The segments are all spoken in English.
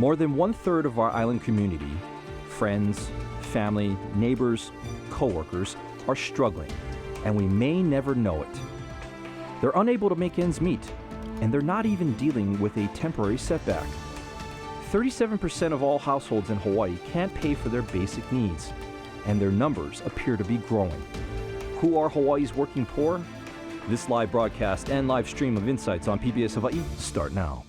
More than 1/3 of our island community, friends, family, neighbors, coworkers, are struggling, and we may never know it. They're unable to make ends meet, and they're not even dealing with a temporary setback. 37% of all households in Hawaii can't pay for their basic needs, and their numbers appear to be growing. Who are Hawaii's working poor? This live broadcast and live stream of Insights on PBS Hawaii start now.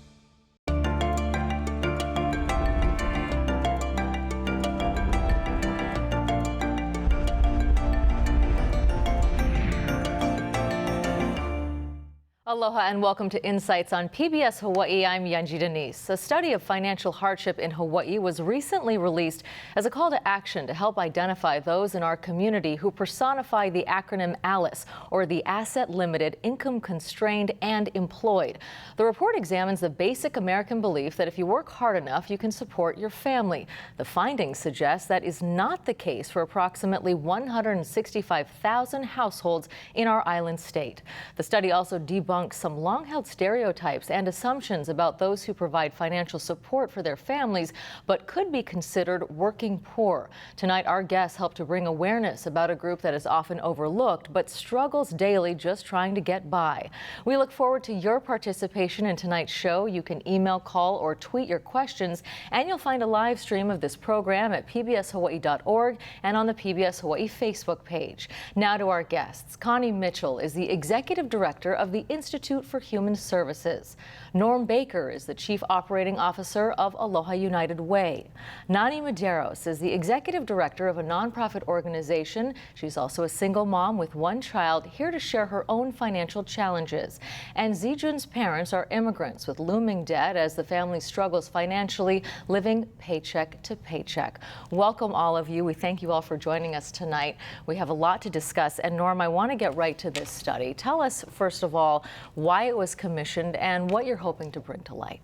Aloha and welcome to Insights on PBS Hawaii. I'm Yanji Denise. A study of financial hardship in Hawaii was recently released as a call to action to help identify those in our community who personify the acronym ALICE, or the Asset Limited, Income Constrained, and Employed. The report examines the basic American belief that if you work hard enough, you can support your family. The findings suggest that is not the case for approximately 165,000 households in our island state. The study also debunked some long-held stereotypes and assumptions about those who provide financial support for their families but could be considered working poor. Tonight, our guests help to bring awareness about a group that is often overlooked but struggles daily just trying to get by. We look forward to your participation in tonight's show. You can email, call, or tweet your questions, and you'll find a live stream of this program at pbshawaii.org and on the PBS Hawaii Facebook page. Now to our guests. Connie Mitchell is the Executive Director of the Institute for Human Services. Norm Baker is the Chief Operating Officer of Aloha United Way. Nani Medeiros is the Executive Director of a nonprofit organization. She's also a single mom with one child, here to share her own financial challenges. And Zijun's parents are immigrants with looming debt as the family struggles financially, living paycheck to paycheck. Welcome, all of you. We thank you all for joining us tonight. We have a lot to discuss. And Norm, I want to get right to this study. Tell us, first of all, why it was commissioned and what you're hoping to bring to light.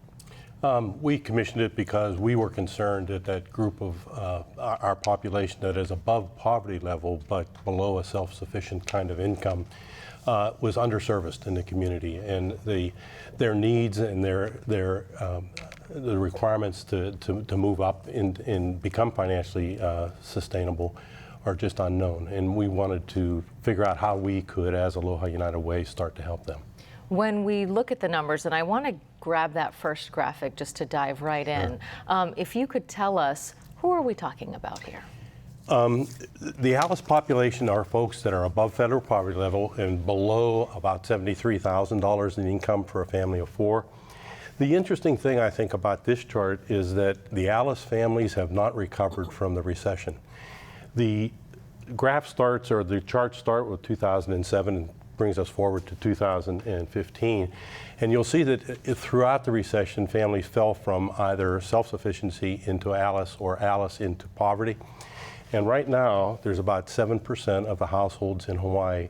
We commissioned it because we were concerned that that group of our population that is above poverty level but below a self-sufficient kind of income was underserviced in the community, and their needs and the requirements to move up and become financially sustainable are just unknown. And we wanted to figure out how we could, as Aloha United Way, start to help them. When we look at the numbers, and I want to grab that first graphic just to dive right in, if you could tell us, who are we talking about here? The ALICE population are folks that are above federal poverty level and below about $73,000 in income for a family of four. The interesting thing I think about this chart is that the ALICE families have not recovered from the recession. The graph starts, or the charts start with 2007 and brings us forward to 2015. And you'll see that throughout the recession, families fell from either self-sufficiency into ALICE or ALICE into poverty. And right now, there's about 7% of the households in Hawaii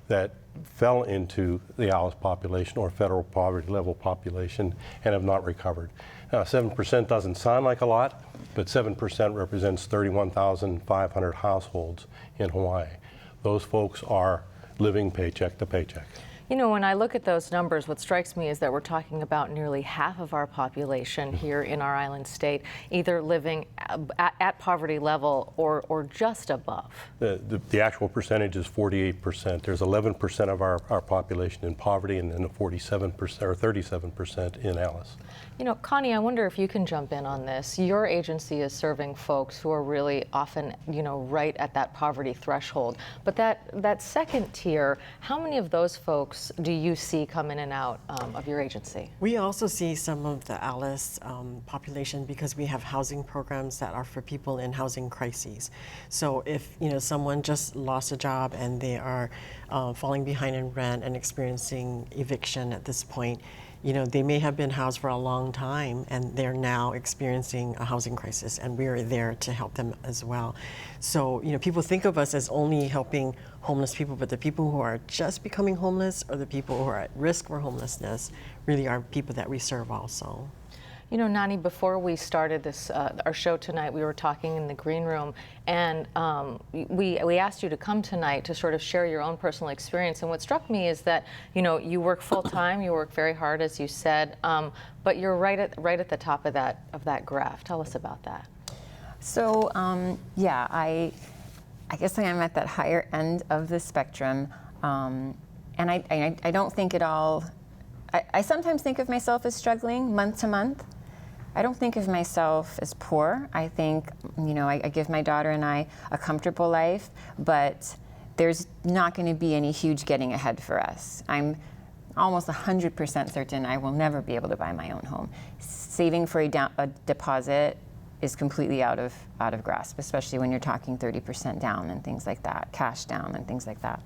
that fell into the ALICE population or federal poverty level population and have not recovered. Now, 7% doesn't sound like a lot, but 7% represents 31,500 households in Hawaii. Those folks are living paycheck to paycheck. You know, when I look at those numbers, what strikes me is that we're talking about nearly half of our population here in our island state either living at poverty level or just above. The actual percentage is 48%. There's 11% of our population in poverty and then 47% or 37% in ALICE. You know, Connie, I wonder if you can jump in on this. Your agency is serving folks who are really often, right at that poverty threshold. But that second tier, how many of those folks do you see come in and out of your agency? We also see some of the ALICE population because we have housing programs that are for people in housing crises. So if someone just lost a job and they are falling behind in rent and experiencing eviction at this point, they may have been housed for a long time and they're now experiencing a housing crisis, and we're there to help them as well. So, people think of us as only helping homeless people, but the people who are just becoming homeless or the people who are at risk for homelessness really are people that we serve also. You know, Nani, before we started this, our show tonight, we were talking in the green room, and we asked you to come tonight to sort of share your own personal experience. And what struck me is that, you know, you work full time, you work very hard, as you said, but you're right at the top of that graph. Tell us about that. So, yeah, I guess I am at that higher end of the spectrum, and I don't think it all. I sometimes think of myself as struggling month to month. I don't think of myself as poor. I think, you know, I give my daughter and I a comfortable life, but there's not going to be any huge getting ahead for us. I'm almost 100% certain I will never be able to buy my own home. Saving for a deposit is completely out of grasp, especially when you're talking 30% down and things like that, cash down and things like that.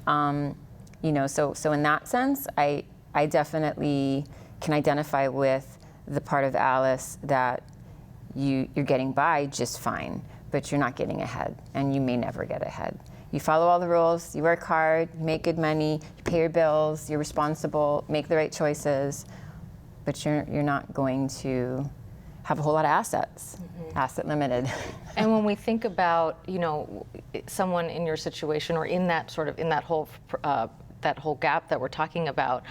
You know, so in that sense, I definitely can identify with the part of Alice that you're getting by just fine, but you're not getting ahead, and you may never get ahead. You follow all the rules, you work hard, make good money, you pay your bills, you're responsible, make the right choices, but you're not going to have a whole lot of assets, asset limited. And when we think about, you know, someone in your situation or in that sort of, in that whole gap that we're talking about,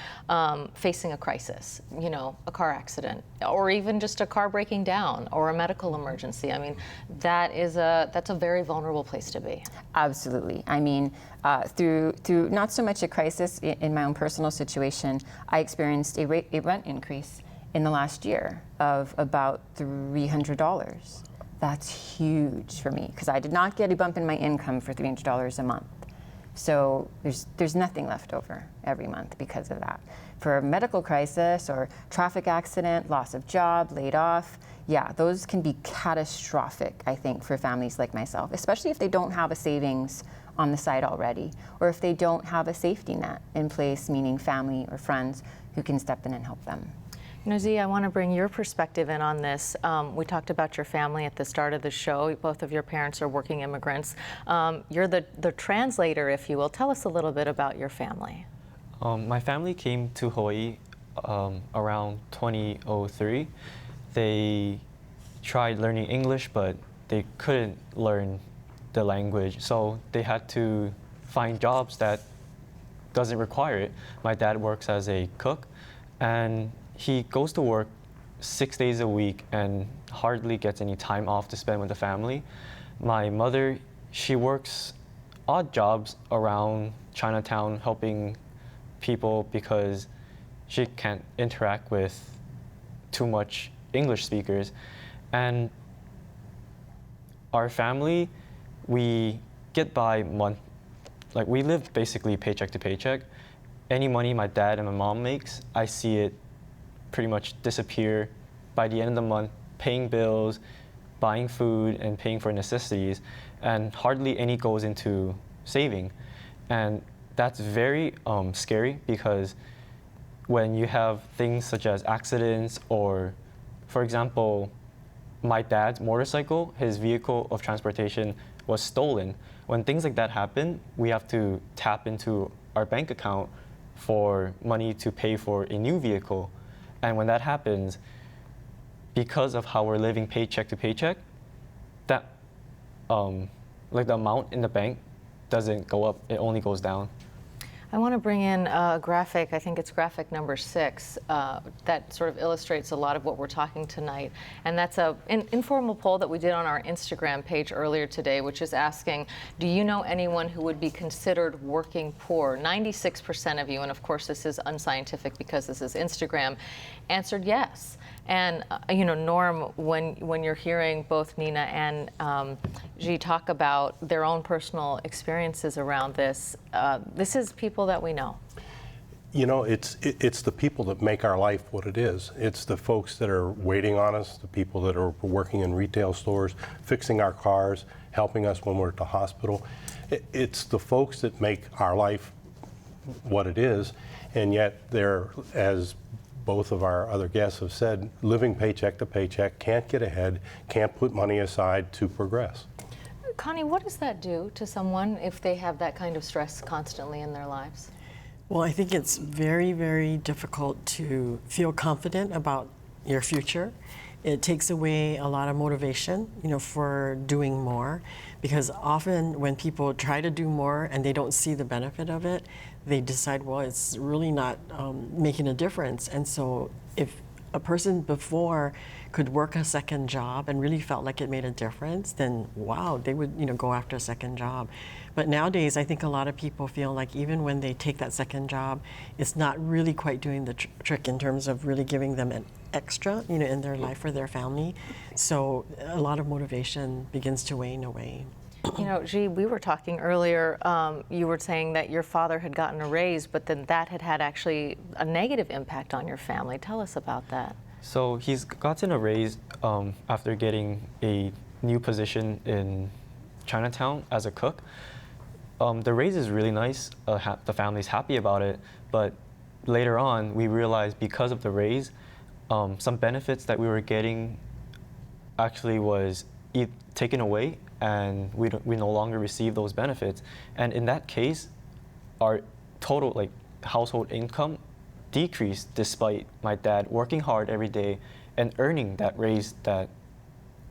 facing a crisis, you know, a car accident, or even just a car breaking down or a medical emergency. I mean, that's a very vulnerable place to be. Absolutely. I mean, through not so much a crisis in my own personal situation, I experienced a rent increase in the last year of about $300. That's huge for me, because I did not get a bump in my income for $300 a month. So there's nothing left over every month because of that. For a medical crisis or traffic accident, loss of job, laid off, yeah, those can be catastrophic, I think, for families like myself, especially if they don't have a savings on the side already, or if they don't have a safety net in place, meaning family or friends who can step in and help them. You know, Z, I want to bring your perspective in on this. We talked about your family at the start of the show. Both of your parents are working immigrants. You're the translator, if you will. Tell us a little bit about your family. My family came to Hawaii around 2003. They tried learning English, but they couldn't learn the language, so they had to find jobs that doesn't require it. My dad works as a cook, and he goes to work 6 days a week and hardly gets any time off to spend with the family. My mother, she works odd jobs around Chinatown helping people because she can't interact with too much English speakers. And our family, we get by month, like we live basically paycheck to paycheck. Any money my dad and my mom makes, I see it pretty much disappear by the end of the month, paying bills, buying food, and paying for necessities, and hardly any goes into saving. And that's very scary, because when you have things such as accidents, or for example, my dad's motorcycle, his vehicle of transportation was stolen. When things like that happen, we have to tap into our bank account for money to pay for a new vehicle. And when that happens, because of how we're living paycheck to paycheck, that like the amount in the bank doesn't go up, it only goes down. I want to bring in a graphic, I think it's graphic number 6, that sort of illustrates a lot of what we're talking tonight. And that's an informal poll that we did on our Instagram page earlier today, which is asking, do you know anyone who would be considered working poor? 96% of you, and of course this is unscientific because this is Instagram, answered yes. And you know, Norm, when you're hearing both Nina and G talk about their own personal experiences around this, this is people that we know. You know, it's the people that make our life what it is. It's the folks that are waiting on us, the people that are working in retail stores, fixing our cars, helping us when we're at the hospital. It's the folks that make our life what it is, and yet they're, as both of our other guests have said, living paycheck to paycheck, can't get ahead, can't put money aside to progress. Connie, what does that do to someone if they have that kind of stress constantly in their lives? Well, I think it's very, very difficult to feel confident about your future. It takes away a lot of motivation, for doing more, because often when people try to do more and they don't see the benefit of it, they decide, well, it's really not making a difference. And so if a person before could work a second job and really felt like it made a difference, then wow, they would go after a second job. But nowadays, I think a lot of people feel like even when they take that second job, it's not really quite doing the trick in terms of really giving them an extra, in their life or their family. So a lot of motivation begins to wane away. G, we were talking earlier, you were saying that your father had gotten a raise, but then that had actually a negative impact on your family. Tell us about that. So he's gotten a raise after getting a new position in Chinatown as a cook. The raise is really nice. The family's happy about it, but later on we realized because of the raise, some benefits that we were getting actually was taken away, and we no longer receive those benefits. And in that case, our total household income decreased despite my dad working hard every day and earning that raise that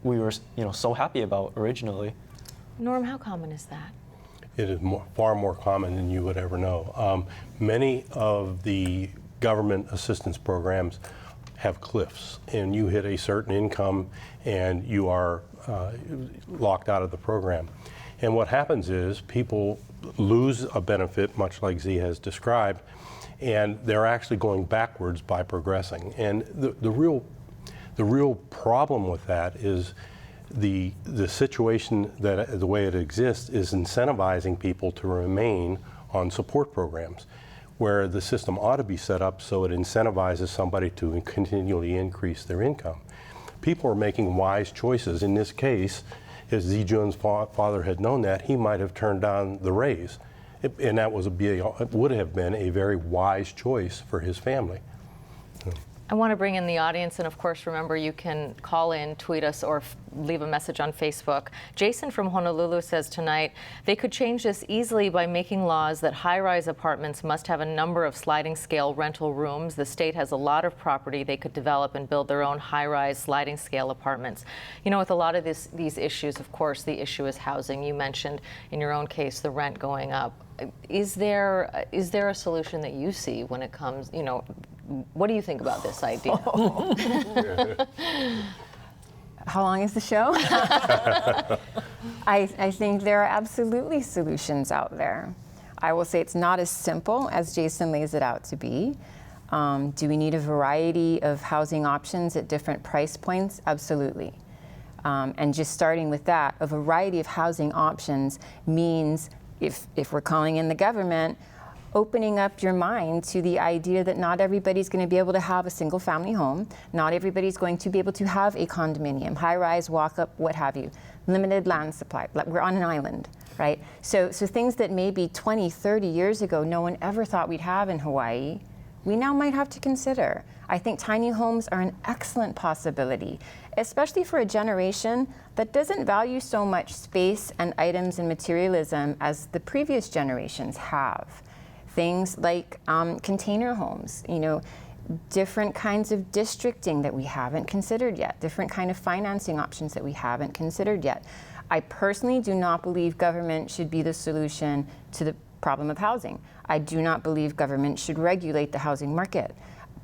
we were so happy about originally. Norm, how common is that? It is far more common than you would ever know. Many of the government assistance programs have cliffs, and you hit a certain income and you are locked out of the program. And what happens is people lose a benefit, much like Z has described, and they're actually going backwards by progressing. And the real problem with that is the situation that the way it exists is incentivizing people to remain on support programs, where the system ought to be set up so it incentivizes somebody to continually increase their income. People are making wise choices. In this case, if Z Jun's father had known that, he might have turned down the raise. And that would have been a very wise choice for his family. I want to bring in the audience, and of course, remember, you can call in, tweet us, or leave a message on Facebook. Jason from Honolulu says tonight, they could change this easily by making laws that high-rise apartments must have a number of sliding scale rental rooms. The state has a lot of property. They could develop and build their own high-rise sliding scale apartments. With a lot of these issues, of course, the issue is housing. You mentioned in your own case the rent going up. Is there a solution that you see when it comes, what do you think about this idea? How long is the show? I think there are absolutely solutions out there. I will say it's not as simple as Jason lays it out to be. Do we need a variety of housing options at different price points? Absolutely. And just starting with that, a variety of housing options means, if we're calling in the government, opening up your mind to the idea that not everybody's going to be able to have a single family home, not everybody's going to be able to have a condominium, high-rise, walk-up, what have you, limited land supply. We're on an island, right? So things that maybe 20, 30 years ago no one ever thought we'd have in Hawaii, we now might have to consider. I think tiny homes are an excellent possibility, especially for a generation that doesn't value so much space and items and materialism as the previous generations have. Things like container homes, different kinds of districting that we haven't considered yet, different kind of financing options that we haven't considered yet. I personally do not believe government should be the solution to the problem of housing. I do not believe government should regulate the housing market.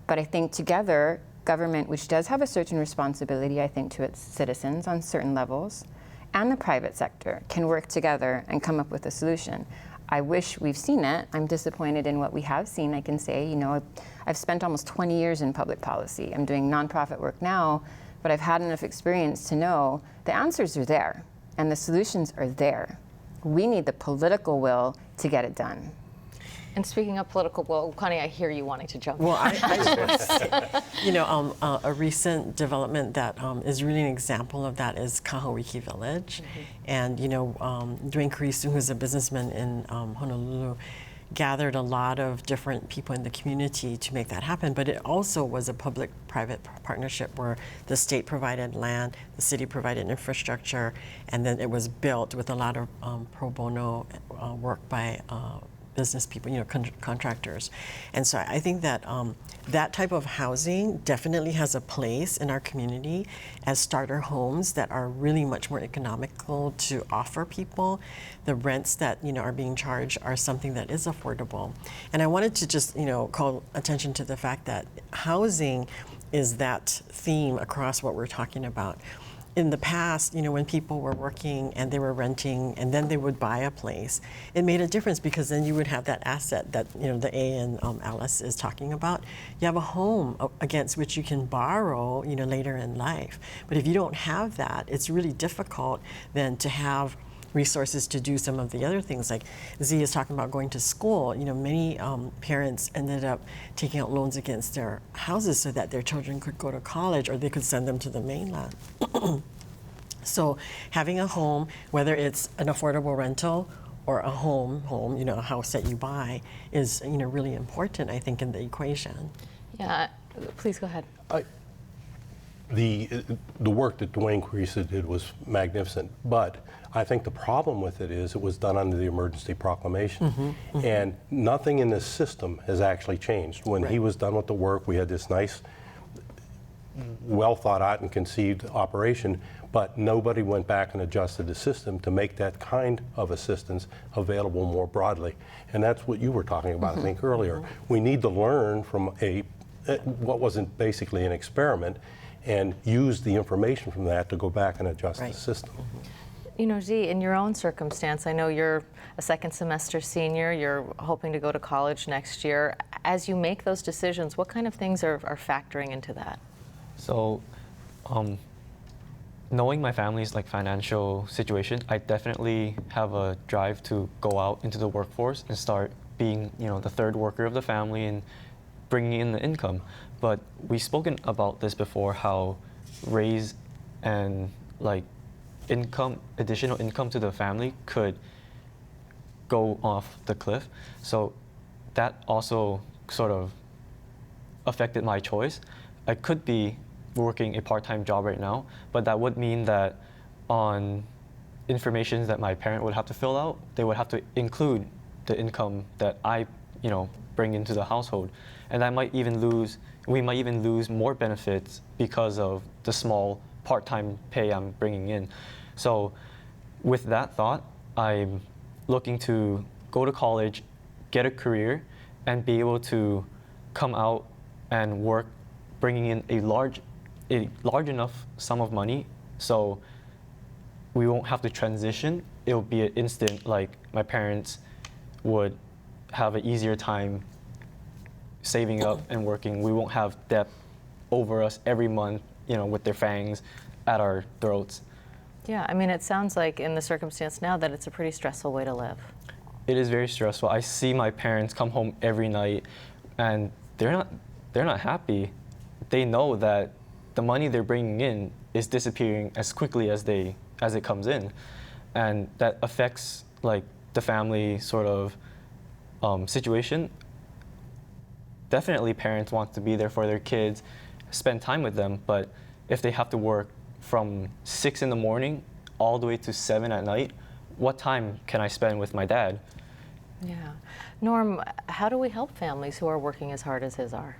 But I think together, government, which does have a certain responsibility, I think, to its citizens on certain levels, and the private sector can work together and come up with a solution. I wish we've seen it. I'm disappointed in what we have seen. I can say, I've spent almost 20 years in public policy. I'm doing nonprofit work now, but I've had enough experience to know the answers are there and the solutions are there. We need the political will to get it done. And speaking of political will, Connie, I hear you wanting to jump in. Well, I just want to say, a recent development that is really an example of that is Kahawiki Village. And, Dwayne Karisu, who's a businessman in Honolulu, gathered a lot of different people in the community to make that happen. But it also was a public-private partnership where the state provided land, the city provided infrastructure, and then it was built with a lot of pro bono work by business people, contractors. And so I think that that type of housing definitely has a place in our community as starter homes that are really much more economical to offer people. The rents that are being charged are something that is affordable. And I wanted to just call attention to the fact that housing is that theme across what we're talking about. In the past, when people were working and they were renting and then they would buy a place, it made a difference because then you would have that asset that, the A and Alice is talking about. You have a home against which you can borrow, later in life. But if you don't have that, it's really difficult then to have resources to do some of the other things. Like Z is talking about going to school. Many parents ended up taking out loans against their houses so that their children could go to college or they could send them to the mainland. So having a home, whether it's an affordable rental or a home, a house that you buy, is really important, I think, in the equation. Yeah, please go ahead. The work that Dwayne Carissa did was magnificent, but I think the problem with it is it was done under the emergency proclamation, and nothing in this system has actually changed. When he was done with the work, we had this nice, well thought out and conceived operation, but nobody went back and adjusted the system to make that kind of assistance available more broadly. And that's what you were talking about, I think, earlier. We need to learn from what wasn't basically an experiment and use the information from that to go back and adjust the system. Z, in your own circumstance, I know you're a second semester senior, you're hoping to go to college next year. As you make those decisions, what kind of things are factoring into that? So, knowing my family's financial situation, I definitely have a drive to go out into the workforce and start being, the third worker of the family and bringing in the income. But we've spoken about this before, how raise and additional income to the family could go off the cliff. So that also sort of affected my choice. I could be working a part-time job right now, but that would mean that on information that my parent would have to fill out, they would have to include the income that I, bring into the household. And we might even lose more benefits because of the small part-time pay I'm bringing in. So with that thought, I'm looking to go to college, get a career, and be able to come out and work, bringing in a large enough sum of money so we won't have to transition. It'll be an instant, my parents would have an easier time saving up and working. We won't have debt over us every month, with their fangs at our throats. Yeah, it sounds like in the circumstance now that it's a pretty stressful way to live. It is very stressful. I see my parents come home every night and they're not happy. They know that the money they're bringing in is disappearing as quickly as it comes in. And that affects the family sort of situation. Definitely parents want to be there for their kids, spend time with them, but if they have to work from 6 in the morning all the way to 7 at night, what time can I spend with my dad? Yeah. Norm, how do we help families who are working as hard as his are?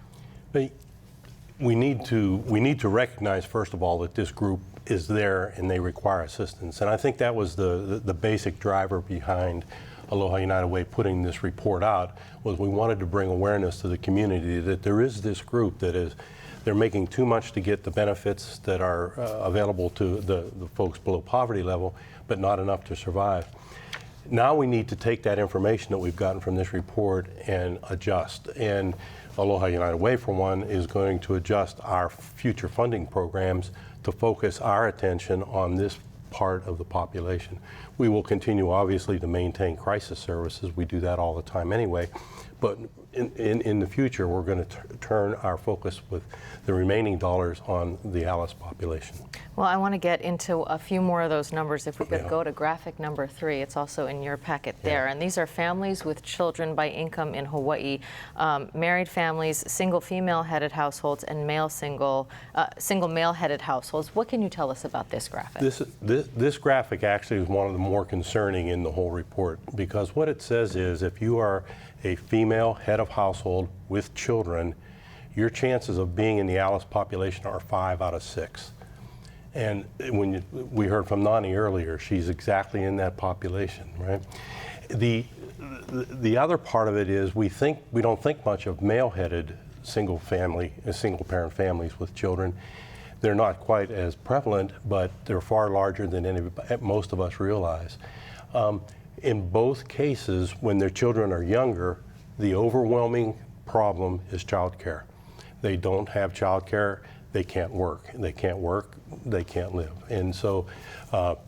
We need to recognize, first of all, that this group is there and they require assistance. And I think that was the basic driver behind Aloha United Way putting this report out, was we wanted to bring awareness to the community that there is this group they're making too much to get the benefits that are available to the folks below poverty level, but not enough to survive. Now we need to take that information that we've gotten from this report and adjust. And Aloha United Way, for one, is going to adjust our future funding programs to focus our attention on this part of the population. We will continue, obviously, to maintain crisis services. We do that all the time anyway. But in the future, we're going to turn our focus with the remaining dollars on the Alice population. Well, I want to get into a few more of those numbers. If we could Yeah. go to graphic number 3, it's also in your packet there. Yeah. And these are families with children by income in Hawaii, married families, single female-headed households, and single male-headed households. What can you tell us about this graphic? This graphic actually is one of the more concerning in the whole report, because what it says is if you are a female head of household with children, your chances of being in the Alice population are 5 out of 6. And we heard from Nani earlier, she's exactly in that population, right? The other part of it is we don't think much of male-headed single parent families with children. They're not quite as prevalent, but they're far larger than most of us realize. In both cases, when their children are younger, the overwhelming problem is childcare. They don't have childcare, they can't work. They can't work, they can't live. And so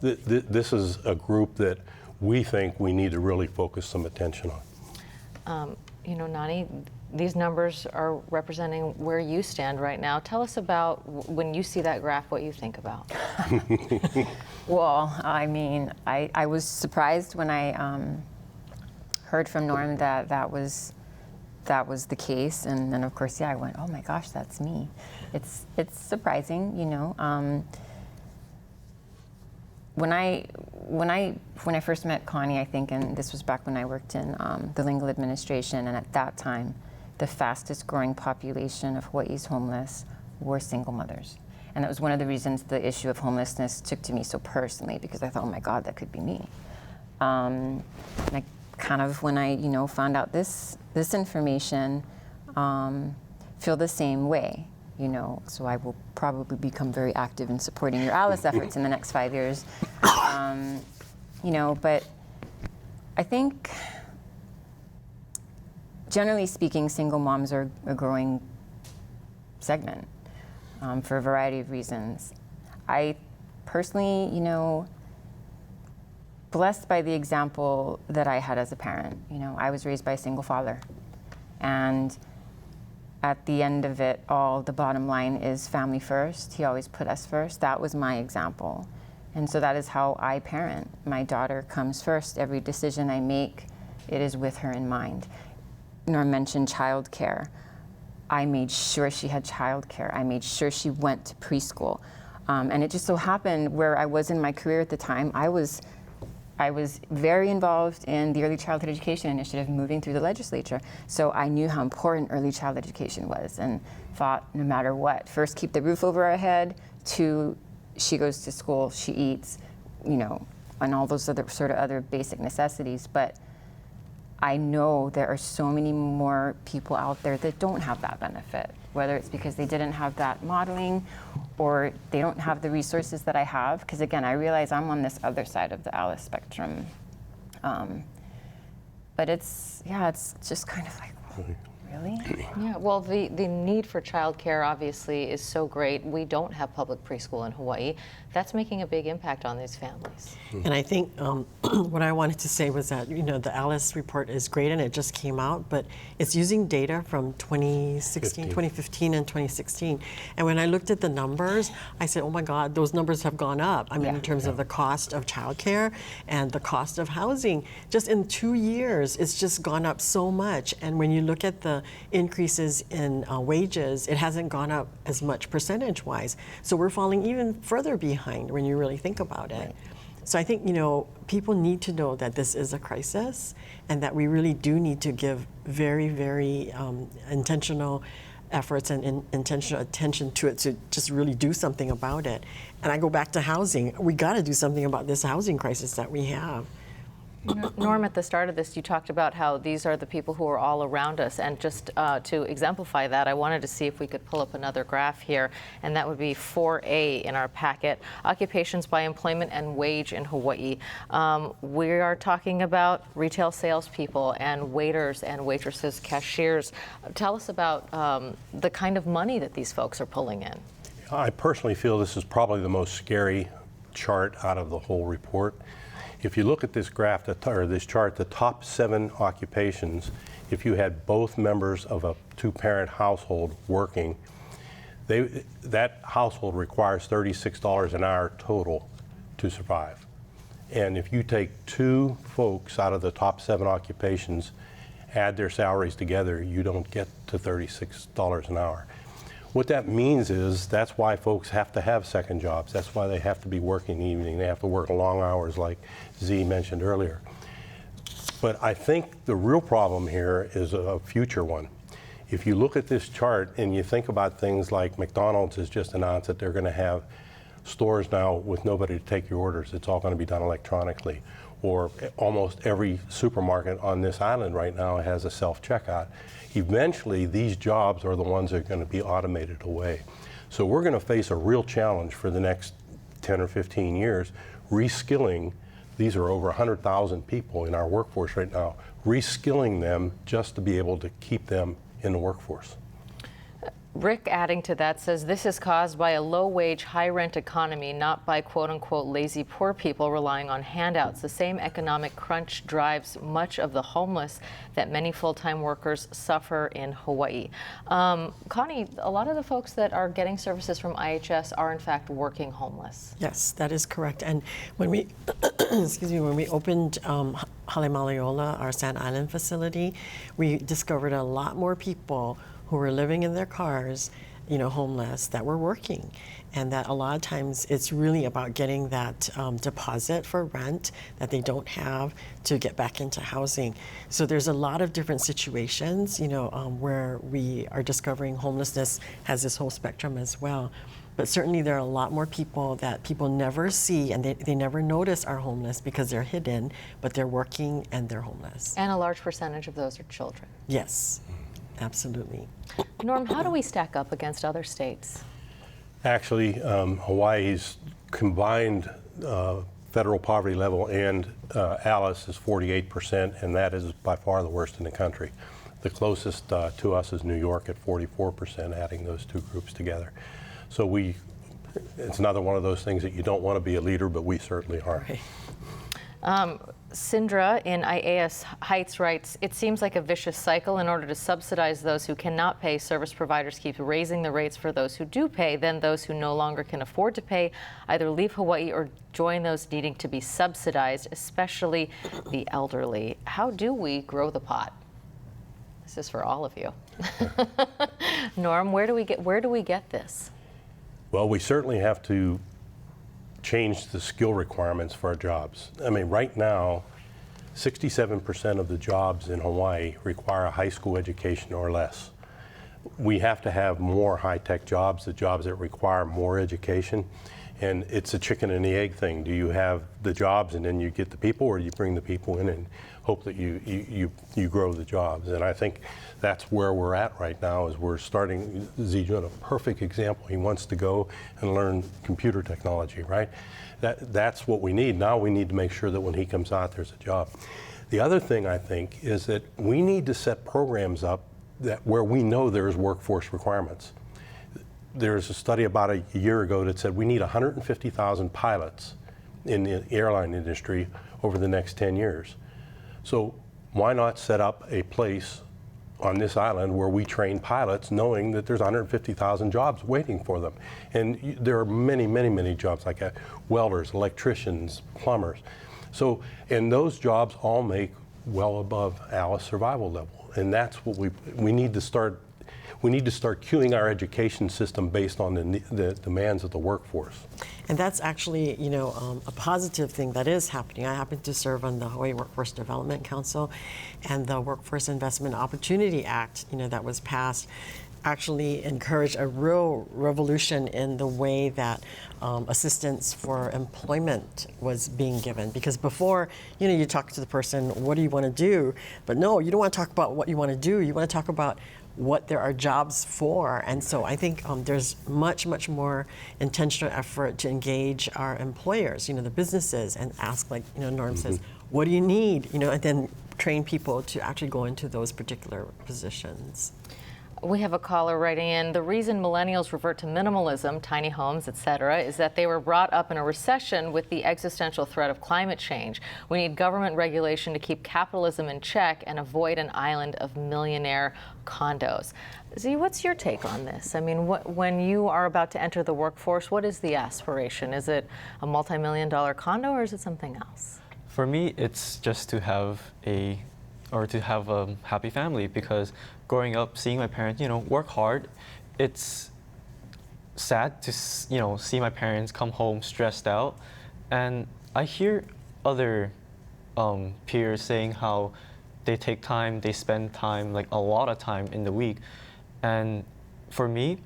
this is a group that we think we need to really focus some attention on. You know, Nani, these numbers are representing where you stand right now. Tell us about, when you see that graph, what you think about. Well, I mean, I was surprised when I heard from Norm that that was the case, and then of course, yeah, I went, oh my gosh, that's me. It's surprising, you know. When I first met Connie, I think, and this was back when I worked in the lingual administration, and at that time, the fastest growing population of Hawaii's homeless were single mothers. And that was one of the reasons the issue of homelessness took to me so personally, because I thought, oh my God, that could be me. And I kind of, when I, you know, found out this information, feel the same way, you know. So I will probably become very active in supporting your Alice efforts in the next 5 years. You know, but I think, generally speaking, single moms are a growing segment for a variety of reasons. I personally, you know, blessed by the example that I had as a parent. You know, I was raised by a single father, and at the end of it all, the bottom line is family first. He always put us first. That was my example. And so that is how I parent. My daughter comes first. Every decision I make, it is with her in mind. Norm mentioned childcare. I made sure she had childcare. I made sure she went to preschool. And it just so happened where I was in my career at the time, I was very involved in the Early Childhood Education Initiative moving through the legislature. So I knew how important early child education was and thought no matter what, first keep the roof over our head, 2, she goes to school, she eats, you know, and all those other basic necessities. But I know there are so many more people out there that don't have that benefit, whether it's because they didn't have that modeling or they don't have the resources that I have. Because again, I realize I'm on this other side of the Alice spectrum. But it's just kind of like, really? Yeah, well, the need for childcare obviously is so great. We don't have public preschool in Hawaii. That's making a big impact on these families. And I think what I wanted to say was that, you know, the Alice report is great and it just came out, but it's using data from 2015 and 2016. And when I looked at the numbers, I said, oh my God, those numbers have gone up. I mean, in terms of the cost of childcare and the cost of housing, just in 2 years, it's just gone up so much. And when you look at the increases in wages, it hasn't gone up as much percentage-wise. So we're falling even further behind when you really think about it. Right. So I think, you know, people need to know that this is a crisis and that we really do need to give very, very intentional efforts and intentional attention to it to just really do something about it. And I go back to housing. We got to do something about this housing crisis that we have. Norm, at the start of this, you talked about how these are the people who are all around us. And just to exemplify that, I wanted to see if we could pull up another graph here, and that would be 4A in our packet, occupations by employment and wage in Hawaii. We are talking about retail salespeople and waiters and waitresses, cashiers. Tell us about the kind of money that these folks are pulling in. I personally feel this is probably the most scary chart out of the whole report. If you look at this graph, or this chart, the top 7 occupations if you had both members of a two-parent household working, that household requires $36 an hour total to survive. And if you take two folks out of the top 7 occupations, add their salaries together, you don't get to $36 an hour. What that means is that's why folks have to have second jobs. That's why they have to be working evening. They have to work long hours like Z mentioned earlier. But I think the real problem here is a future one. If you look at this chart and you think about things like McDonald's has just announced that they're going to have stores now with nobody to take your orders. It's all going to be done electronically. Or almost every supermarket on this island right now has a self-checkout. Eventually, these jobs are the ones that are going to be automated away. So we're going to face a real challenge for the next 10 or 15 years, reskilling. These are over 100,000 people in our workforce right now, reskilling them just to be able to keep them in the workforce. Rick, adding to that, says this is caused by a low-wage, high-rent economy, not by quote-unquote lazy poor people relying on handouts. The same economic crunch drives much of the homeless that many full-time workers suffer in Hawaii. Connie, a lot of the folks that are getting services from IHS are in fact working homeless. Yes, that is correct. And when we, excuse me, when we opened Halemaliola, our Sand Island facility, we discovered a lot more people who were living in their cars, homeless, that were working. And that a lot of times it's really about getting that deposit for rent that they don't have to get back into housing. So there's a lot of different situations, where we are discovering homelessness has this whole spectrum as well. But certainly there are a lot more people that people never see and they never notice are homeless because they're hidden, but they're working and they're homeless. And a large percentage of those are children. Yes. Absolutely. Norm, how do we stack up against other states? Actually, Hawaii's combined federal poverty level and ALICE is 48%, and that is by far the worst in the country. The closest to us is New York at 44%, adding those two groups together. So it's another one of those things that you don't want to be a leader, but we certainly are. Right. Sindra in IAS Heights writes, it seems like a vicious cycle. In order to subsidize those who cannot pay, service providers keep raising the rates for those who do pay. Then those who no longer can afford to pay either leave Hawaii or join those needing to be subsidized, especially the elderly. How do we grow the pot? This is for all of you. Norm, where do we get this? Well, we certainly have to change the skill requirements for our jobs. I mean, right now, 67% of the jobs in Hawaii require a high school education or less. We have to have more high-tech jobs, the jobs that require more education. And it's a chicken and the egg thing. Do you have the jobs and then you get the people, or do you bring the people in and hope that you grow the jobs? And I think that's where we're at right now, is we're starting. Zijun, a perfect example. He wants to go and learn computer technology, right? That's what we need. Now we need to make sure that when he comes out, there's a job. The other thing I think is that we need to set programs up where we know there's workforce requirements. There's a study about a year ago that said we need 150,000 pilots in the airline industry over the next 10 years. So why not set up a place on this island where we train pilots knowing that there's 150,000 jobs waiting for them? And there are many, many, many jobs like welders, electricians, plumbers. So, and those jobs all make well above ALICE survival level. And that's what we need to start. We need to start queuing our education system based on the demands of the workforce. And that's actually, a positive thing that is happening. I happen to serve on the Hawaii Workforce Development Council, and the Workforce Investment Opportunity Act, that was passed, actually encouraged a real revolution in the way that assistance for employment was being given. Because before, you talk to the person, what do you want to do? But no, you don't want to talk about what you want to do. You want to talk about what there are jobs for. And so I think there's much, much more intentional effort to engage our employers, the businesses, and ask, like, Norm says, what do you need? And then train people to actually go into those particular positions. We have a caller writing in, the reason millennials revert to minimalism, tiny homes, etc., is that they were brought up in a recession with the existential threat of climate change. We need government regulation to keep capitalism in check and avoid an island of millionaire condos. Z, what's your take on this? I mean, when you are about to enter the workforce, what is the aspiration? Is it a multi-million-dollar condo or is it something else? For me, it's just to have a happy family, because growing up, seeing my parents, work hard, it's sad to, see my parents come home stressed out. And I hear other peers saying how they take time, they spend time, like a lot of time in the week. And for me,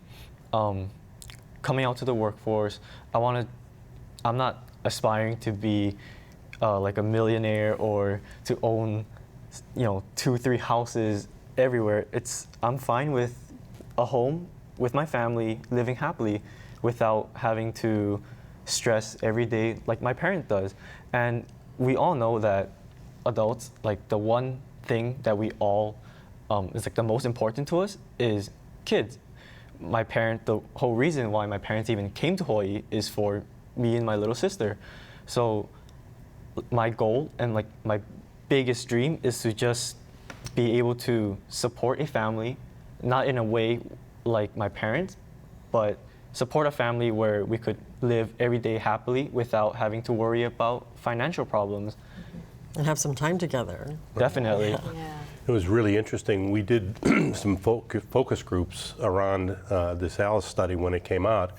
coming out to the workforce, I'm not aspiring to be like a millionaire or to own 2-3 houses everywhere. I'm fine with a home with my family, living happily without having to stress every day like my parent does. And we all know that adults, like the one thing that we all is like the most important to us is kids. The whole reason why my parents even came to Hawaii is for me and my little sister. So my goal and like my biggest dream is to just be able to support a family, not in a way like my parents, but support a family where we could live every day happily without having to worry about financial problems. And have some time together. Definitely. Yeah. It was really interesting. We did some focus groups around this Alice study when it came out,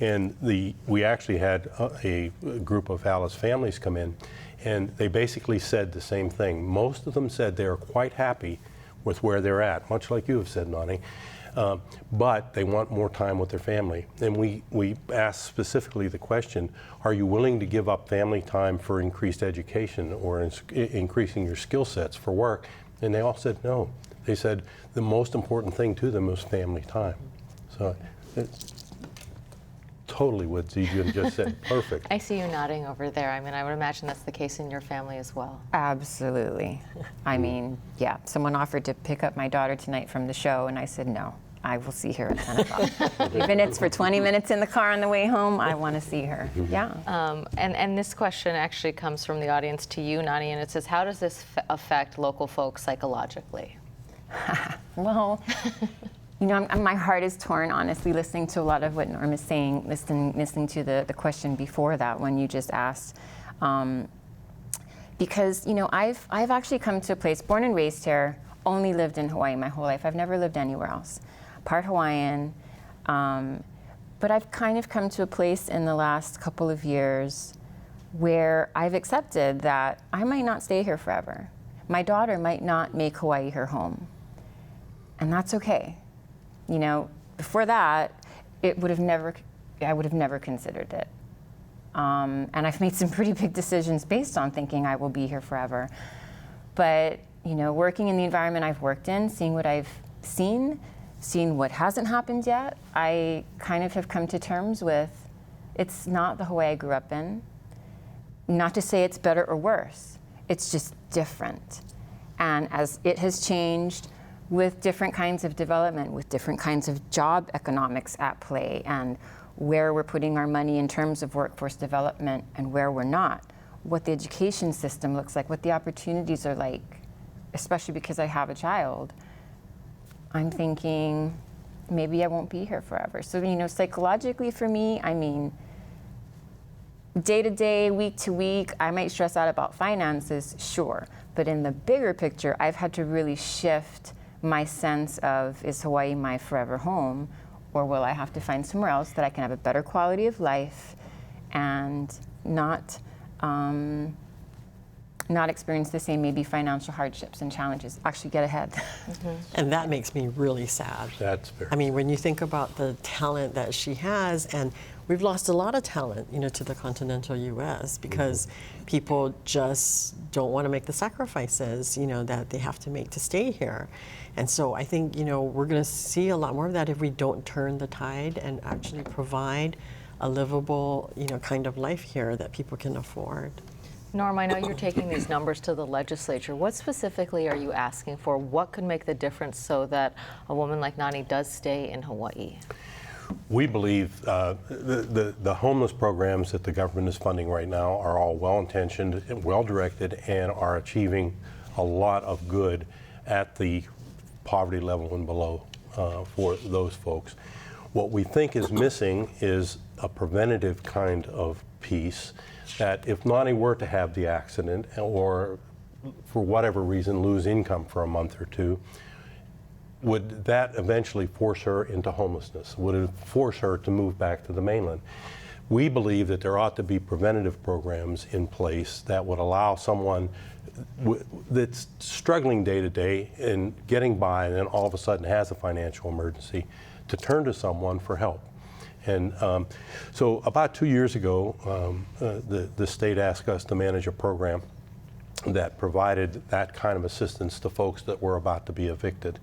and we actually had a group of Alice families come in, and they basically said the same thing. Most of them said they are quite happy with where they're at, much like you have said, Nani, but they want more time with their family. And we asked specifically the question, are you willing to give up family time for increased education or increasing your skill sets for work? And they all said no. They said the most important thing to them was family time. So it's totally what Zijun just said, perfect. I see you nodding over there. I mean, I would imagine that's the case in your family as well. Absolutely. I mean, yeah, someone offered to pick up my daughter tonight from the show, and I said no. I will see her at 10 o'clock. Even if it's for 20 minutes in the car on the way home, I want to see her. Yeah. And this question actually comes from the audience to you, Nani, and it says, how does this affect local folks psychologically? Well, my heart is torn, honestly, listening to a lot of what Norm is saying, listening to the question before that, when you just asked. Because, I've actually come to a place, born and raised here, only lived in Hawaii my whole life. I've never lived anywhere else. Part Hawaiian, but I've kind of come to a place in the last couple of years where I've accepted that I might not stay here forever. My daughter might not make Hawaii her home, and that's okay. Before that, I would have never considered it. And I've made some pretty big decisions based on thinking I will be here forever. But, working in the environment I've worked in, seeing what I've seen what hasn't happened yet, I kind of have come to terms with it's not the Hawaii I grew up in. Not to say it's better or worse, it's just different. And as it has changed with different kinds of development, with different kinds of job economics at play, and where we're putting our money in terms of workforce development and where we're not, what the education system looks like, what the opportunities are like, especially because I have a child, I'm thinking maybe I won't be here forever. So, psychologically for me, I mean, day to day, week to week, I might stress out about finances, sure. But in the bigger picture, I've had to really shift my sense of, is Hawaii my forever home, or will I have to find somewhere else that I can have a better quality of life and not experience the same maybe financial hardships and challenges, actually get ahead. Mm-hmm. And that makes me really sad. That's very I mean, when you think about the talent that she has, and we've lost a lot of talent, to the continental U.S. because people just don't want to make the sacrifices, that they have to make to stay here. And so I think, we're going to see a lot more of that if we don't turn the tide and actually provide a livable, kind of life here that people can afford. Norm, I know you're taking these numbers to the legislature. What specifically are you asking for? What could make the difference so that a woman like Nani does stay in Hawaii? We believe the homeless programs that the government is funding right now are all well-intentioned and well-directed and are achieving a lot of good at the poverty level and below for those folks. What we think is missing is a preventative kind of piece that if Nani were to have the accident or for whatever reason lose income for a month or two, would that eventually force her into homelessness? Would it force her to move back to the mainland? We believe that there ought to be preventative programs in place that would allow someone that's struggling day to day and getting by and then all of a sudden has a financial emergency to turn to someone for help. And so about 2 years ago, the state asked us to manage a program that provided that kind of assistance to folks that were about to be evicted.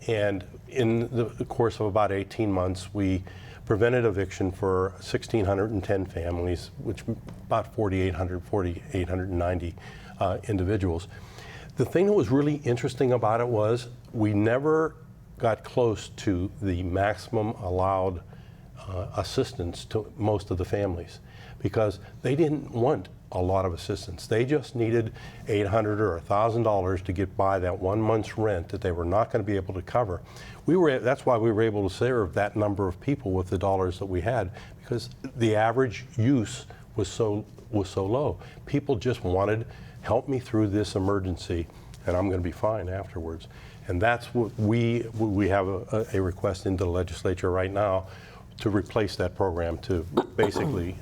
And in the course of about 18 months, we prevented eviction for 1,610 families, which about 4,890 individuals. The thing that was really interesting about it was we never got close to the maximum allowed assistance to most of the families because they didn't want a lot of assistance. They just needed $800 or $1,000 to get by that 1 month's rent that they were not going to be able to cover. That's why we were able to serve that number of people with the dollars that we had, because the average use was so low. People just wanted, help me through this emergency and I'm going to be fine afterwards. And that's what we have a request into the legislature right now to replace that program, to basically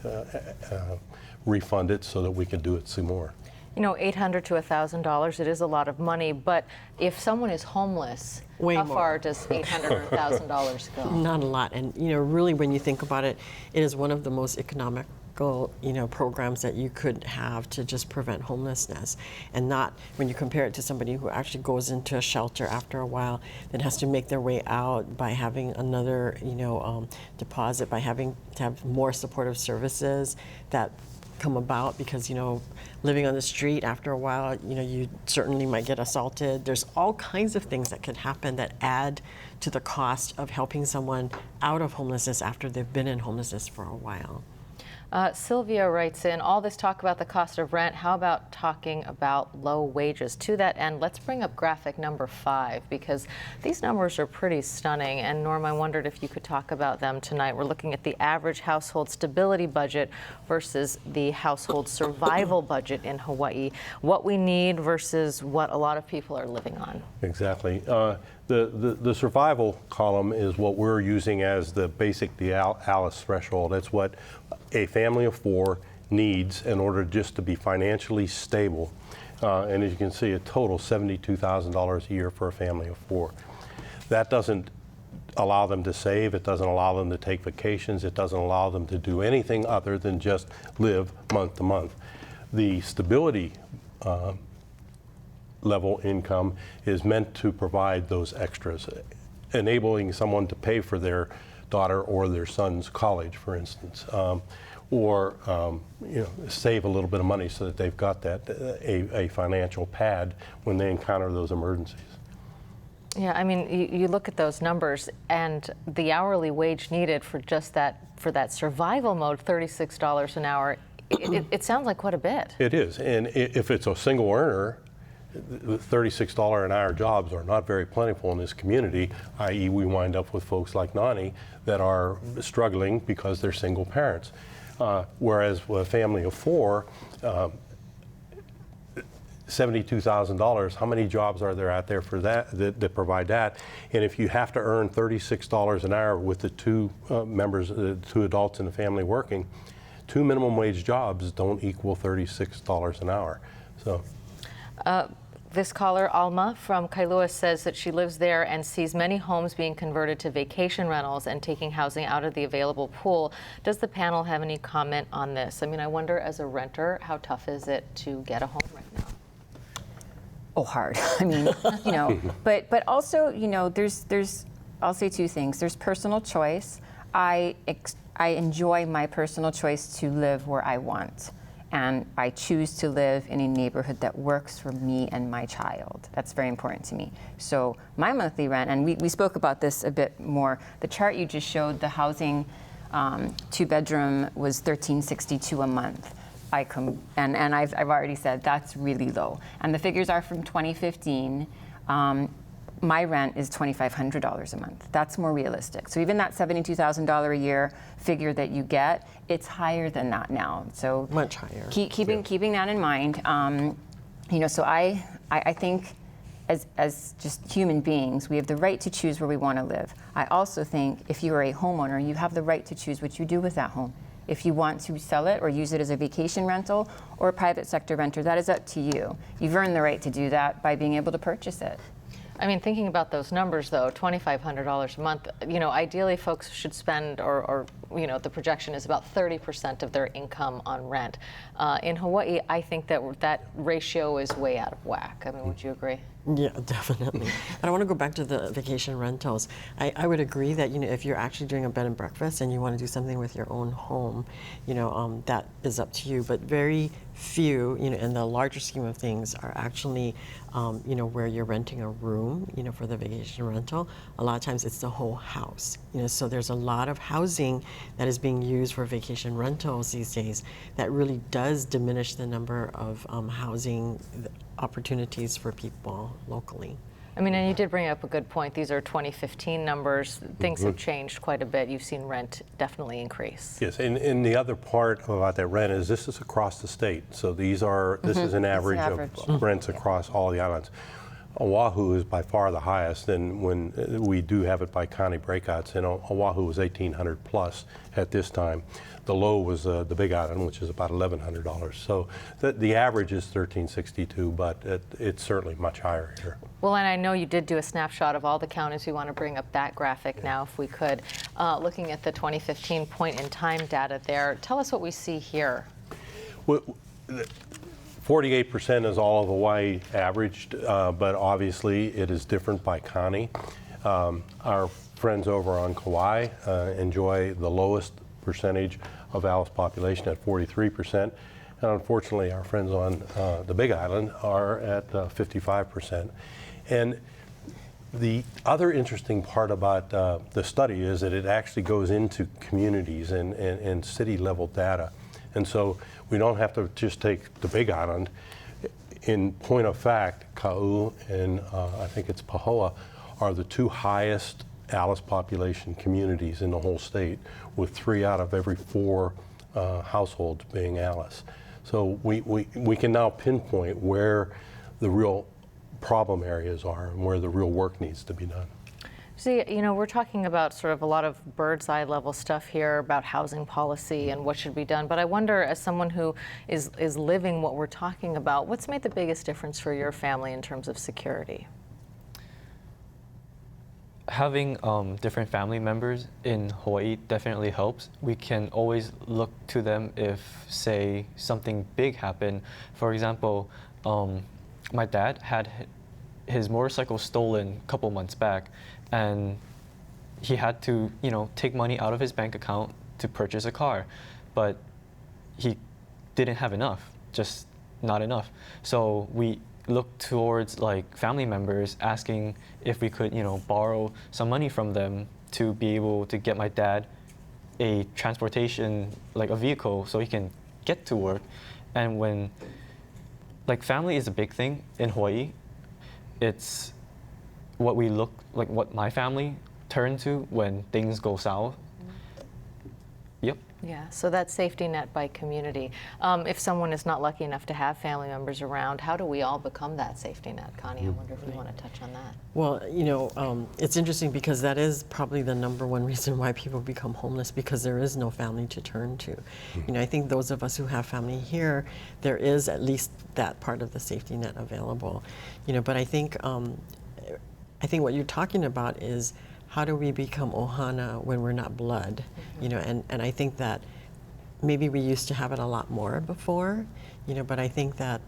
refund it so that we can do it some more. You know, $800 to $1,000, it is a lot of money, but if someone is homeless, how far does $800 or $1,000 go? Not a lot. And, you know, really when you think about it, it is one of the most economical, you know, programs that you could have to just prevent homelessness. And not when you compare it to somebody who actually goes into a shelter after a while, then has to make their way out by having another, you know, deposit, by having to have more supportive services that come about because, you know, living on the street after a while, you know, you certainly might get assaulted. There's all kinds of things that could happen that add to the cost of helping someone out of homelessness after they've been in homelessness for a while. Sylvia writes in, all this talk about the cost of rent, how about talking about low wages? To that end, let's bring up graphic number 5 because these numbers are pretty stunning. And Norm, I wondered if you could talk about them tonight. We're looking at the average household stability budget versus the household survival budget in Hawaii. What we need versus what a lot of people are living on. Exactly. The survival column is what we're using as the basic, the Alice threshold. That's what a family of 4 needs in order just to be financially stable. And as you can see, a total $72,000 a year for a family of 4. That doesn't allow them to save. It doesn't allow them to take vacations. It doesn't allow them to do anything other than just live month to month. The stability level income is meant to provide those extras, enabling someone to pay for their daughter or their son's college, for instance, or you know, save a little bit of money so that they've got that a financial pad when they encounter those emergencies. Yeah, I mean, you look at those numbers and the hourly wage needed for just that, for that survival mode, $36 an hour, it sounds like quite a bit. It is, and if it's a single earner, $36 an hour jobs are not very plentiful in this community, i.e. we wind up with folks like Nani that are struggling because they're single parents. Whereas with a family of 4, $72,000, how many jobs are there out there for that provide that? And if you have to earn $36 an hour with the 2 members, 2 adults in the family working, 2 minimum wage jobs don't equal $36 an hour. So. This caller, Alma from Kailua, says that she lives there and sees many homes being converted to vacation rentals and taking housing out of the available pool. Does the panel have any comment on this? I mean, I wonder, as a renter, how tough is it to get a home right now? Oh, hard. I mean, you know, but also, you know, there's I'll say 2 things. There's personal choice. I enjoy my personal choice to live where I want. and I choose to live in a neighborhood that works for me and my child. That's very important to me. So my monthly rent, and we spoke about this a bit more, the chart you just showed, the housing 2-bedroom was $1,362 a month. And I've already said that's really low. And the figures are from 2015. My rent is $2,500 a month. That's more realistic. So even that $72,000 a year figure that you get, it's higher than that now. So much higher. Keeping that in mind, so I think as just human beings, we have the right to choose where we want to live. I also think if you are a homeowner, you have the right to choose what you do with that home. If you want to sell it or use it as a vacation rental or a private sector renter, that is up to you. You've earned the right to do that by being able to purchase it. I mean, thinking about those numbers, though, $2,500 a month, ideally folks should spend, or the projection is about 30% of their income on rent. In Hawaii, I think that ratio is way out of whack. I mean, would you agree? Yeah, definitely. But I want to go back to the vacation rentals. I would agree that if you're actually doing a bed and breakfast and you want to do something with your own home, that is up to you. But very few, in the larger scheme of things, are actually, where you're renting a room, for the vacation rental. A lot of times it's the whole house. So there's a lot of housing that is being used for vacation rentals these days that really does diminish the number of housing opportunities for people locally. I mean, and you did bring up a good point. These are 2015 numbers. Things have changed quite a bit. You've seen rent definitely increase. Yes, and the other part about that rent is this is across the state. So this is an average of rents across all the islands. Oahu is by far the highest, and when we do have it by county breakouts, and Oahu was $1,800 plus at this time. The low was the Big Island, which is about $1,100. So the average is $1,362, but it's certainly much higher here. Well, and I know you did do a snapshot of all the counties. We want to bring up that graphic now, if we could. Looking at the 2015 point in time data there, tell us what we see here. Well, 48% is all of Hawaii averaged, but obviously it is different by county. Our friends over on Kauai enjoy the lowest percentage of Alice population at 43%, and unfortunately our friends on the Big Island are at 55%. And the other interesting part about the study is that it actually goes into communities and city level data. And so we don't have to just take the Big Island. In point of fact, Kau and I think it's Pahoa are the two highest Alice population communities in the whole state, with 3 out of every 4 households being Alice. So we can now pinpoint where the real problem areas are and where the real work needs to be done. See, we're talking about sort of a lot of bird's eye level stuff here about housing policy and what should be done. But I wonder, as someone who is living what we're talking about, what's made the biggest difference for your family in terms of security? Having different family members in Hawaii definitely helps. We can always look to them if, say, something big happened. For example, my dad had his motorcycle stolen a couple months back, and he had to, take money out of his bank account to purchase a car, but he didn't have enough, just not enough. So we look towards family members, asking if we could, borrow some money from them to be able to get my dad a transportation, a vehicle, so he can get to work. And when, family is a big thing in Hawaii, it's what we look, what my family turn to when things go south. Yep. Yeah, so that safety net by community. If someone is not lucky enough to have family members around, how do we all become that safety net? Connie, I wonder if you want to touch on that. Well, it's interesting because that is probably the number one reason why people become homeless, because there is no family to turn to. I think those of us who have family here, there is at least that part of the safety net available. But I think what you're talking about is, how do we become ohana when we're not blood? And I think that maybe we used to have it a lot more before, but I think that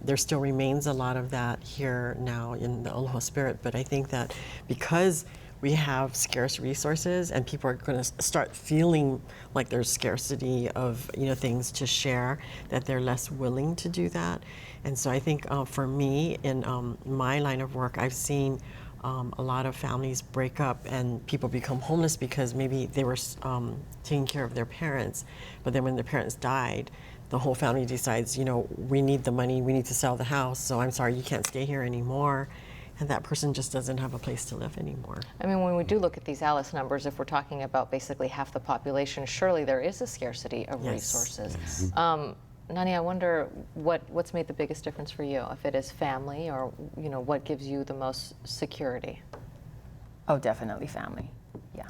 there still remains a lot of that here now in the Aloha spirit. But I think that because we have scarce resources, and people are going to start feeling like there's scarcity of things to share, that they're less willing to do that. And so I think for me, in my line of work, I've seen a lot of families break up and people become homeless because maybe they were taking care of their parents, but then when their parents died, the whole family decides, we need the money, we need to sell the house, so I'm sorry, you can't stay here anymore. And that person just doesn't have a place to live anymore. I mean, when we do look at these Alice numbers, if we're talking about basically half the population, surely there is a scarcity of resources. Yes. Nani, I wonder what's made the biggest difference for you, if it is family or what gives you the most security? Oh, definitely family. Yeah.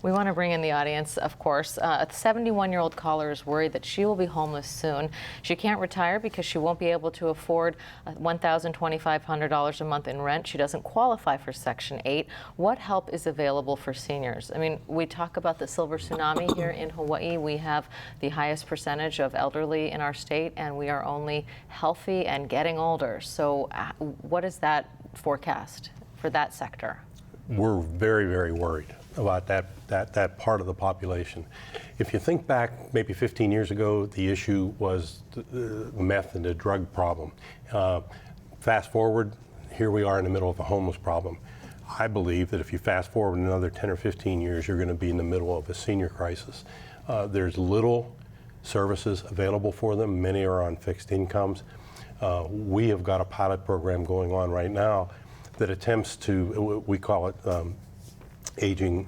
We want to bring in the audience, of course. A 71-year-old caller is worried that she will be homeless soon. She can't retire because she won't be able to afford $1,500 a month in rent. She doesn't qualify for Section 8. What help is available for seniors? I mean, we talk about the silver tsunami here in Hawaii. We have the highest percentage of elderly in our state, and we are only healthy and getting older. So what is that forecast for that sector? We're very, very worried about that part of the population. If you think back maybe 15 years ago, the issue was the meth and the drug problem. Fast forward, here we are in the middle of a homeless problem. I believe that if you fast forward another 10 or 15 years, you're going to be in the middle of a senior crisis. There's little services available for them. Many are on fixed incomes. We have got a pilot program going on right now that attempts to, we call it aging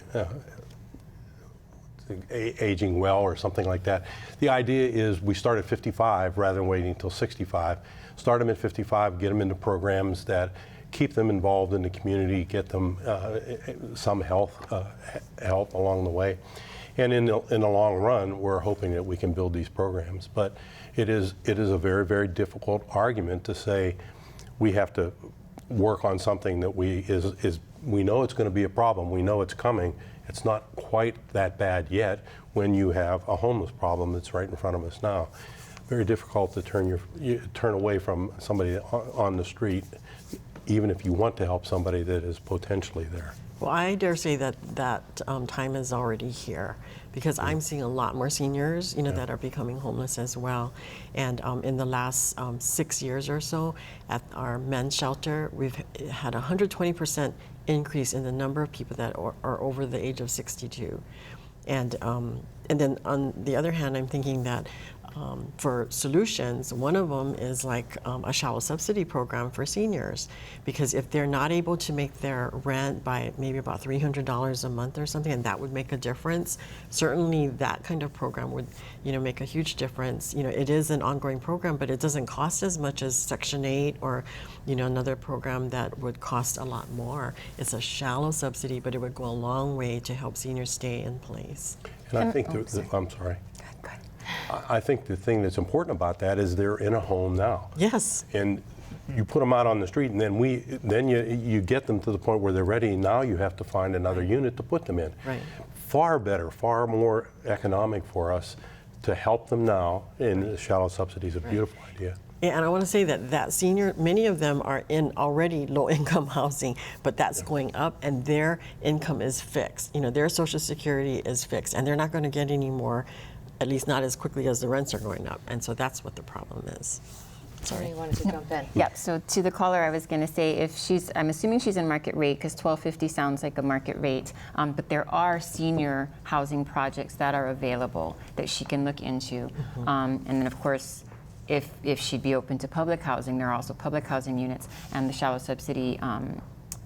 well or something like that. The idea is we start at 55 rather than waiting until 65. Start them at 55, get them into programs that keep them involved in the community, get them some health help along the way. And in the long run, we're hoping that we can build these programs. But it is a very, very difficult argument to say we have to work on something that we know it's going to be a problem. We know it's coming. It's not quite that bad yet when you have a homeless problem that's right in front of us now. Very difficult to turn away from somebody on the street, even if you want to help somebody that is potentially there. Well, I dare say that time is already here, because I'm seeing a lot more seniors, that are becoming homeless as well. And in the last 6 years or so, at our men's shelter, we've had a 120% increase in the number of people that are over the age of 62. And then on the other hand, I'm thinking that for solutions, one of them is like a shallow subsidy program for seniors, because if they're not able to make their rent by maybe about $300 a month or something, and that would make a difference, certainly that kind of program would make a huge difference. It is an ongoing program, but it doesn't cost as much as Section 8 or another program that would cost a lot more. It's a shallow subsidy, but it would go a long way to help seniors stay in place. And I think I'm sorry. I think the thing that's important about that is they're in a home now. Yes. And you put them out on the street, and then you get them to the point where they're ready. Now you have to find another unit to put them in. Right. Far better, far more economic for us to help them now. And the shallow subsidy is a beautiful idea. Yeah, and I want to say that senior, many of them are in already low-income housing, but that's going up, and their income is fixed. Their Social Security is fixed, and they're not going to get any more, at least not as quickly as the rents are going up. And so that's what the problem is. Sorry. You wanted to jump in. Yep. So to the caller, I was going to say, I'm assuming she's in market rate, because $1,250 sounds like a market rate. But there are senior housing projects that are available that she can look into. Mm-hmm. And then, of course, if she'd be open to public housing, there are also public housing units and the shallow subsidy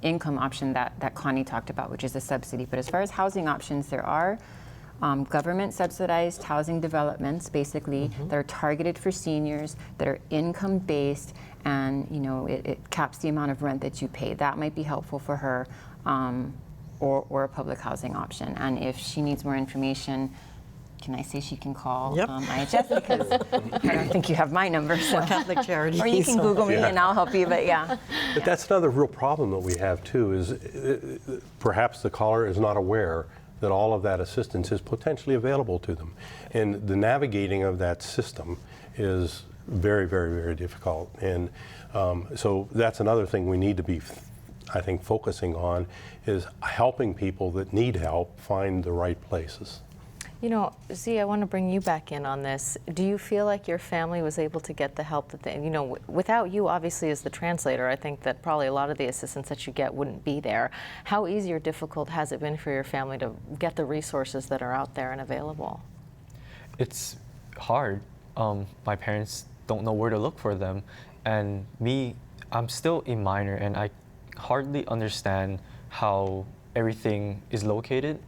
income option that Connie talked about, which is a subsidy. But as far as housing options, there are government subsidized housing developments, basically, that are targeted for seniors, that are income based, and it caps the amount of rent that you pay. That might be helpful for her, or a public housing option. And if she needs more information, can I say she can call IHS, because I don't think you have my number. So. Or Catholic Charities. Or you can Google me and I'll help you, but yeah. But that's another real problem that we have too, is perhaps the caller is not aware that all of that assistance is potentially available to them. And the navigating of that system is very, very, very difficult. And so that's another thing we need to be I think, focusing on is helping people that need help find the right places. You know, Z, I want to bring you back in on this. Do you feel like your family was able to get the help that they, without you, obviously, as the translator, I think that probably a lot of the assistance that you get wouldn't be there. How easy or difficult has it been for your family to get the resources that are out there and available? It's hard. My parents don't know where to look for them. And me, I'm still a minor, and I hardly understand how everything is located.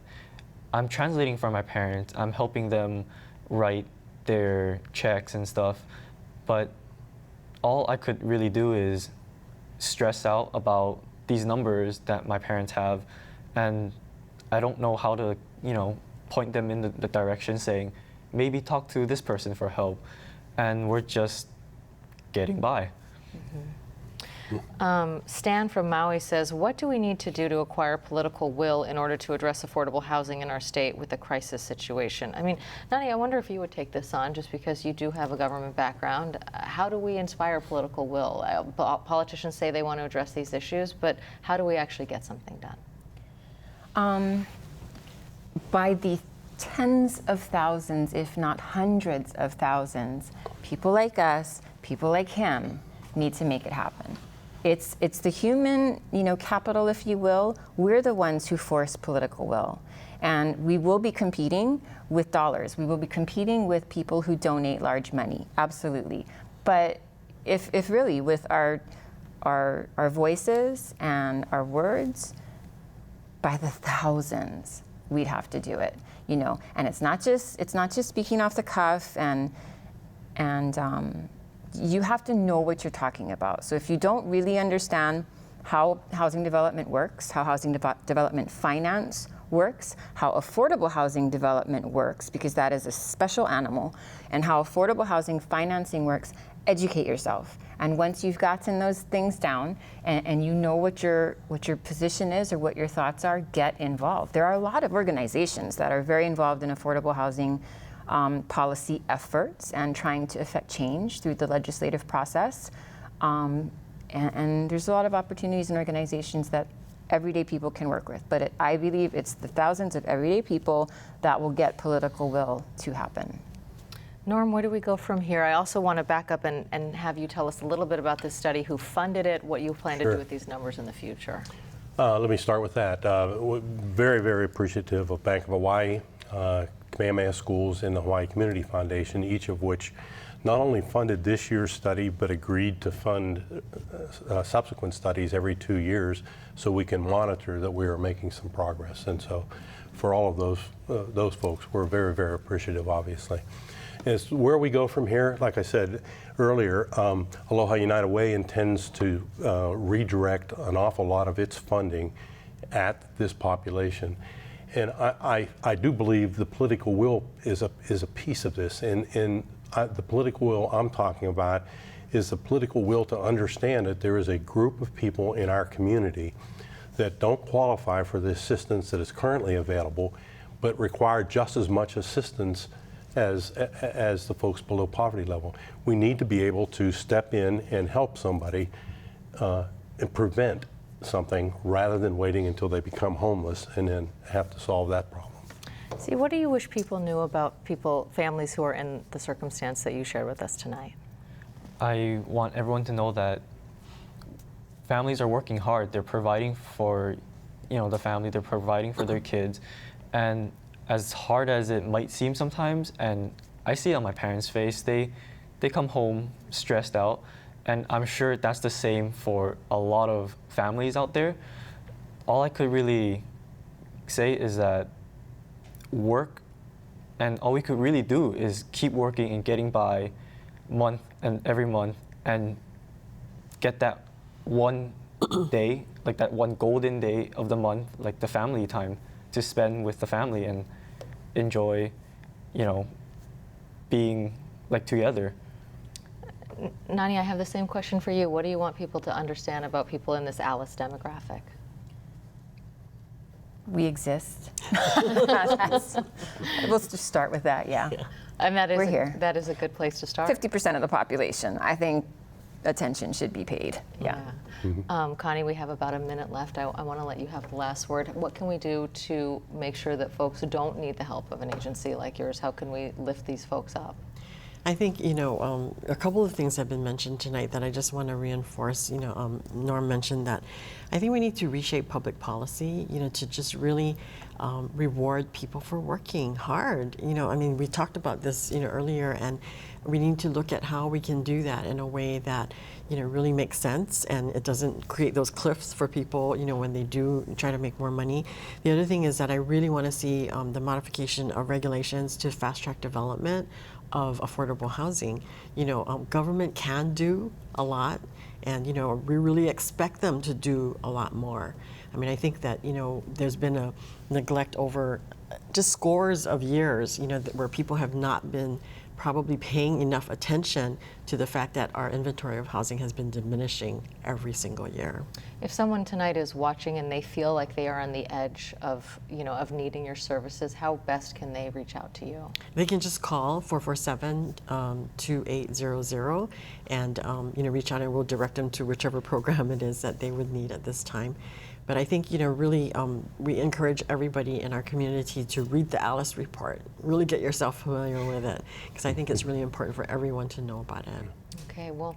I'm translating for my parents. I'm helping them write their checks and stuff. But all I could really do is stress out about these numbers that my parents have. And I don't know how to, point them in the direction saying, maybe talk to this person for help. And we're just getting by. Mm-hmm. Stan from Maui says, what do we need to do to acquire political will in order to address affordable housing in our state with the crisis situation? I mean, Nani, I wonder if you would take this on, just because you do have a government background. How do we inspire political will? Politicians say they want to address these issues, but how do we actually get something done? By the tens of thousands, if not hundreds of thousands, people like us, people like him, need to make it happen. It's the human, capital, if you will. We're the ones who force political will. And we will be competing with dollars. We will be competing with people who donate large money, absolutely. But if really with our voices and our words, by the thousands, we'd have to do it, And it's not just speaking off the cuff and you have to know what you're talking about. So if you don't really understand how housing development works, how housing development finance works, how affordable housing development works, because that is a special animal, and how affordable housing financing works, educate yourself. And once you've gotten those things down and you know what your position is or what your thoughts are, get involved. There are a lot of organizations that are very involved in affordable housing policy efforts and trying to affect change through the legislative process. And there's a lot of opportunities and organizations that everyday people can work with. But I believe it's the thousands of everyday people that will get political will to happen. Norm, where do we go from here? I also want to back up and have you tell us a little bit about this study, who funded it, what you plan to do with these numbers in the future. Let me start with that. Very, very appreciative of Bank of Hawaii, Kamehameha Schools, and the Hawaii Community Foundation, each of which not only funded this year's study, but agreed to fund subsequent studies every 2 years so we can monitor that we are making some progress. And so for all of those folks, we're very, very appreciative, obviously. As where we go from here, like I said earlier, Aloha United Way intends to redirect an awful lot of its funding at this population. And I do believe the political will is a piece of this. And the political will I'm talking about is the political will to understand that there is a group of people in our community that don't qualify for the assistance that is currently available, but require just as much assistance as the folks below poverty level. We need to be able to step in and help somebody and prevent something rather than waiting until they become homeless and then have to solve that problem. See, what do you wish people knew about families who are in the circumstance that you shared with us tonight? I want everyone to know that families are working hard. They're providing for, the family. They're providing for their kids, and as hard as it might seem sometimes, and I see it on my parents' face, they come home stressed out, and I'm sure that's the same for a lot of families out there. All I could really say is that work, and all we could really do is keep working and getting by month and every month, and get that one day, like that one golden day of the month, like the family time to spend with the family and enjoy, being like together. Nani, I have the same question for you. What do you want people to understand about people in this ALICE demographic? We exist. We'll just start with that, yeah. And We're here. That is a good place to start. 50% of the population. I think attention should be paid. Yeah. Connie, we have about a minute left. I want to let you have the last word. What can we do to make sure that folks don't need the help of an agency like yours? How can we lift these folks up? I think, a couple of things have been mentioned tonight that I just want to reinforce. Norm mentioned that I think we need to reshape public policy, to just really reward people for working hard. We talked about this, earlier, and we need to look at how we can do that in a way that, really makes sense and it doesn't create those cliffs for people, when they do try to make more money. The other thing is that I really want to see the modification of regulations to fast track development of affordable housing. Government can do a lot, and we really expect them to do a lot more. I think that there's been a neglect over just scores of years, where people have not been probably paying enough attention to the fact that our inventory of housing has been diminishing every single year. If someone tonight is watching and they feel like they are on the edge of, of needing your services, how best can they reach out to you? They can just call 447-2800 and reach out, and we'll direct them to whichever program it is that they would need at this time. But I think, really, we encourage everybody in our community to read the Alice report. Really get yourself familiar with it, because I think it's really important for everyone to know about it. Okay, well,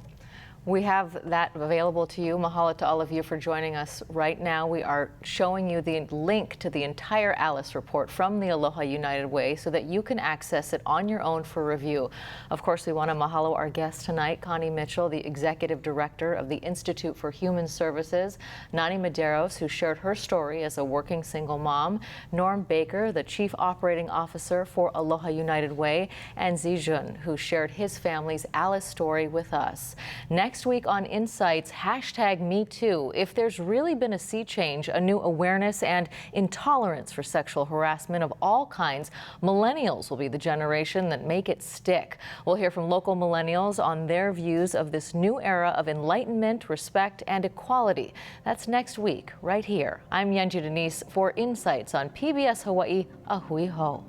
we have that available to you. Mahalo to all of you for joining us right now. We are showing you the link to the entire Alice report from the Aloha United Way so that you can access it on your own for review. Of course, we want to mahalo our guest tonight, Connie Mitchell, the Executive Director of the Institute for Human Services, Nani Medeiros, who shared her story as a working single mom, Norm Baker, the Chief Operating Officer for Aloha United Way, and Zijun, who shared his family's Alice story with us. Next week on Insights, #MeToo. If there's really been a sea change, a new awareness and intolerance for sexual harassment of all kinds, millennials will be the generation that make it stick. We'll hear from local millennials on their views of this new era of enlightenment, respect, and equality. That's next week, right here. I'm Yanji Denise for Insights on PBS Hawaii. Ahui ho.